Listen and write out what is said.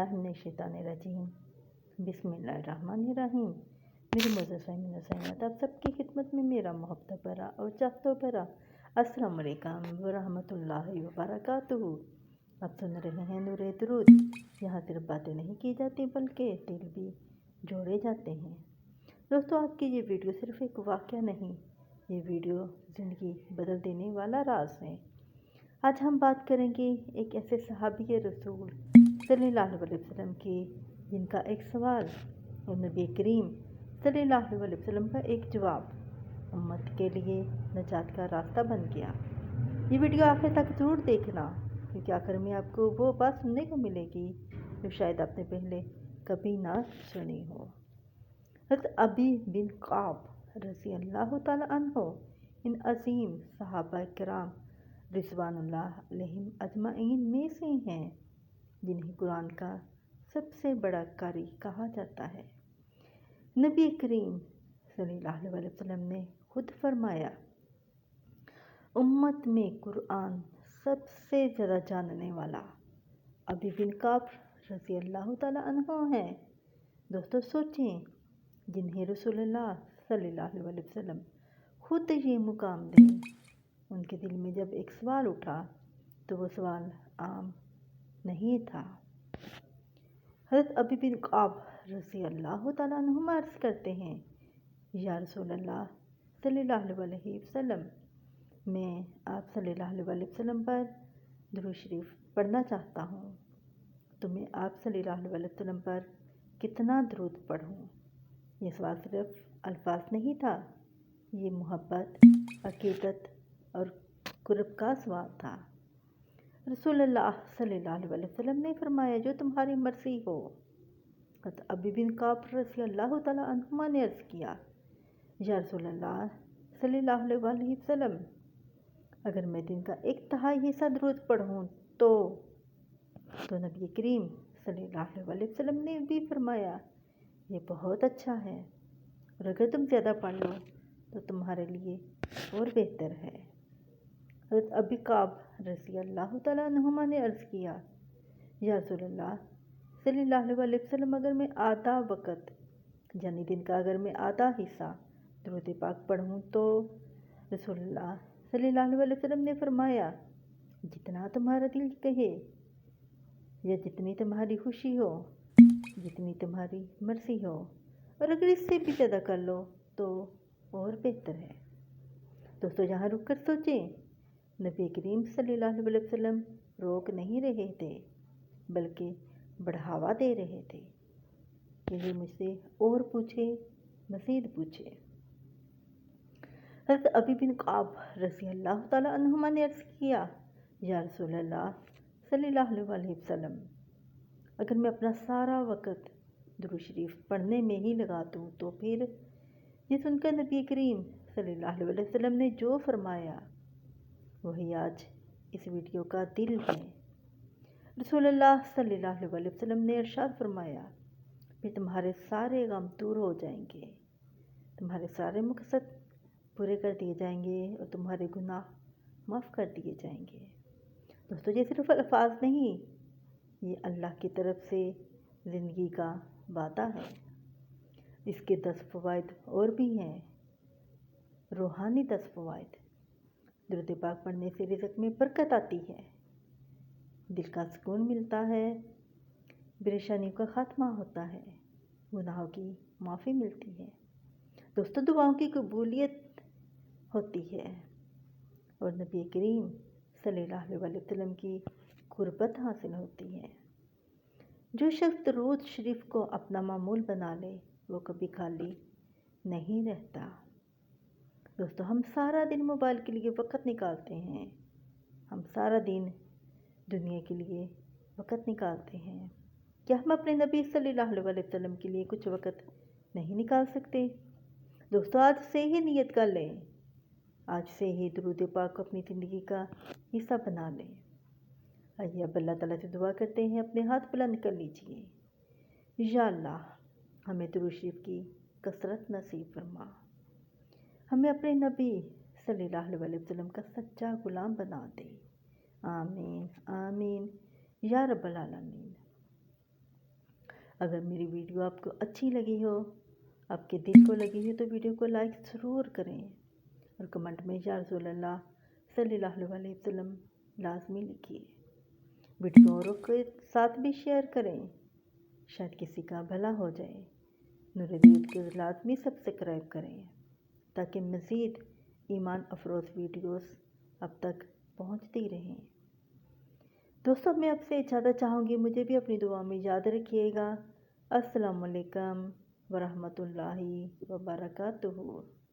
बिस्मिल्लाहिर्रहमानिर्रहीम। बिस्मिल्लाहिर्रहमानिर्रहीम। मेरी मोअज़्ज़ज़ फ़ाहिमीन सैयद, आप सबकी खिदमत में मेरा मोहब्बत भरा और चाहतो भरा अस्सलाम वालेकुम व रहमतुल्लाहि व बरकातुहू। आप सुन रहे हैं नूरे दुरूद। यहाँ सिर्फ बातें नहीं की जाती बल्कि दिल भी जोड़े जाते हैं। दोस्तों, आज की ये वीडियो सिर्फ एक वाक़या नहीं, ये वीडियो ज़िंदगी बदल देने वाला राज है। आज हम बात करेंगे एक ऐसे सहाबी रसूल सल्लल्लाहु अलैहि वसल्लम की, जिनका एक सवाल और नबी करीम सल्लल्लाहु अलैहि वसल्लम का एक जवाब उम्मत के लिए नजात का रास्ता बन गया। ये वीडियो आखिर तक ज़रूर देखना, क्योंकि आखिर में आपको वो बात सुनने को मिलेगी जो शायद आपने पहले कभी ना सुनी हो। हज़रत अबी बिन काब रज़ी अल्लाह तआला अन्हो इन अज़ीम सहाबा किराम रिज़वानुल्लाह अलैहिम अजमाइन में से हैं, जिन्हें कुरान का सबसे बड़ा कारी कहा जाता है। नबी करीम सल्लल्लाहु अलैहि वसल्लम ने खुद फरमाया, उम्मत में कुरान सबसे ज़्यादा जानने वाला अबी बिन काब रज़ी अल्लाह तआला अन्हो हैं। दोस्तों सोचें, जिन्हें रसूलुल्लाह सल्लल्लाहु अलैहि वसल्लम खुद ये मुकाम दें, उनके दिल में जब एक सवाल उठा तो वो सवाल आम नहीं था। हज़रत अबी बिन काब रज़ी अल्लाह तआला अन्हुमा अर्ज़ करते हैं, या रसूलल्लाह सल्लल्लाहु अलैहि वसल्लम, मैं आप सल्लल्लाहु अलैहि वसल्लम पर दुरूद शरीफ पढ़ना चाहता हूँ, तो मैं आप सल्लल्लाहु अलैहि वसल्लम पर कितना दुरूद पढ़ूँ। ये सवाल सिर्फ अल्फाज नहीं था, ये मोहब्बत, अक़ीदत और कुर्ब का सवाल था। रसूलुल्लाह सल्लल्लाहु अलैहि वसल्लम ने फरमाया, जो तुम्हारी मर्ज़ी हो। हज़रत अबी बिन काब रज़ी अल्लाह तआला अन्हुमा ने अर्ज़ किया, या रसूलल्लाह सल्लल्लाहु अलैहि वसल्लम, अगर मैं दिन का 1/3 हिस्सा दुरूद पढ़ूँ तो नबी करीम सल्लल्लाहु अलैहि वसल्लम ने भी फरमाया, ये बहुत अच्छा है, और अगर तुम ज़्यादा पढ़ लो तो तुम्हारे लिए और बेहतर है। हज़रत अबी काब रज़ी अल्लाह तआला अन्हुमा ने अर्ज़ किया, या रसूलल्लाह सल्लल्लाहु अलैहि वसल्लम, अगर मैं आधा वक़्त यानी दिन का अगर मैं आधा हिस्सा दुरूद पाक पढ़ूँ तो रसूलुल्लाह सल्लल्लाहु अलैहि वसल्लम ने फरमाया, जितना तुम्हारा दिल कहे या जितनी तुम्हारी खुशी हो, जितनी तुम्हारी मर्ज़ी हो, और अगर इससे भी ज़्यादा कर लो तो और बेहतर है। दोस्तों, यहाँ रुक कर सोचें, नबी करीम सल्लल्लाहु अलैहि वसल्लम रोक नहीं रहे थे, बल्कि बढ़ावा दे रहे थे कि ये मुझसे और पूछे, मज़ीद पूछे। हज़रत अबी बिन काब रज़ी अल्लाह तआला अन्हुमा ने अर्ज़ किया, या रसूलल्लाह सल्लल्लाहु अलैहि वसल्लम, अगर मैं अपना सारा वक़्त दुरूद शरीफ पढ़ने में ही लगा दूँ तो फिर ये सुनकर नबी करीम सल्लल्लाहु अलैहि वसल्लम ने जो फरमाया वही आज इस वीडियो का दिल है। रसूलुल्लाह सल्लल्लाहु अलैहि वसल्लम ने इरशाद फरमाया, फिर तुम्हारे सारे गम दूर हो जाएंगे, तुम्हारे सारे मकसद पूरे कर दिए जाएंगे और तुम्हारे गुनाह माफ़ कर दिए जाएंगे। दोस्तों, ये सिर्फ अल्फाज नहीं, ये अल्लाह की तरफ से ज़िंदगी का वादा है। इसके 10 फ़वाइद और भी हैं, रूहानी 10 फ़वाइद। दुरूद पाक पढ़ने से रिज़्क़ में बरकत आती है, दिल का सुकून मिलता है, परेशानियों का ख़ात्मा होता है, गुनाहों की माफ़ी मिलती है। दोस्तों, दुआओं की कबूलियत होती है और नबी करीम सल्लल्लाहु अलैहि वसल्लम की कुर्बत हासिल होती है। जो शख्स दुरूद शरीफ को अपना मामूल बना ले वो कभी खाली नहीं रहता। दोस्तों, हम सारा दिन मोबाइल के लिए वक़्त निकालते हैं, हम सारा दिन दुनिया के लिए वक़्त निकालते हैं, क्या हम अपने नबी सल्लल्लाहु अलैहि वसल्लम के लिए कुछ वक़्त नहीं निकाल सकते? दोस्तों, आज से ही नियत कर लें, आज से ही दुरूद पाक को अपनी ज़िंदगी का हिस्सा बना लें। आइए अब अल्लाह ताला से दुआ करते हैं, अपने हाथ बुलंद कर लीजिए। या अल्लाह, हमें दुरूद शरीफ की कसरत नसीब फरमा, हमें अपने नबी सल्लल्लाहु अलैहि वसल्लम का सच्चा गुलाम बना दे। आमीन आमीन या रब्बल आलमीन। اگر میری ویڈیو آپ کو اچھی لگی ہو، آپ کے دل کو لگی ہو، تو ویڈیو کو لائک ضرور کریں اور کمنٹ میں یا رسول اللہ صلی اللہ علیہ وسلم لازمی لکھیے۔ ویڈیو اوروں کے ساتھ بھی شیئر کریں، شاید کسی کا بھلا ہو جائے۔ نور دیوت کو لازمی سبسکرائب کریں تاکہ مزید ایمان افروز ویڈیوز اب تک پہنچتی رہیں۔ دوستو میں آپ سے اجازت چاہوں گی، مجھے بھی اپنی دعا میں یاد رکھیے گا۔ السلام علیکم ورحمۃ اللہ وبرکاتہ۔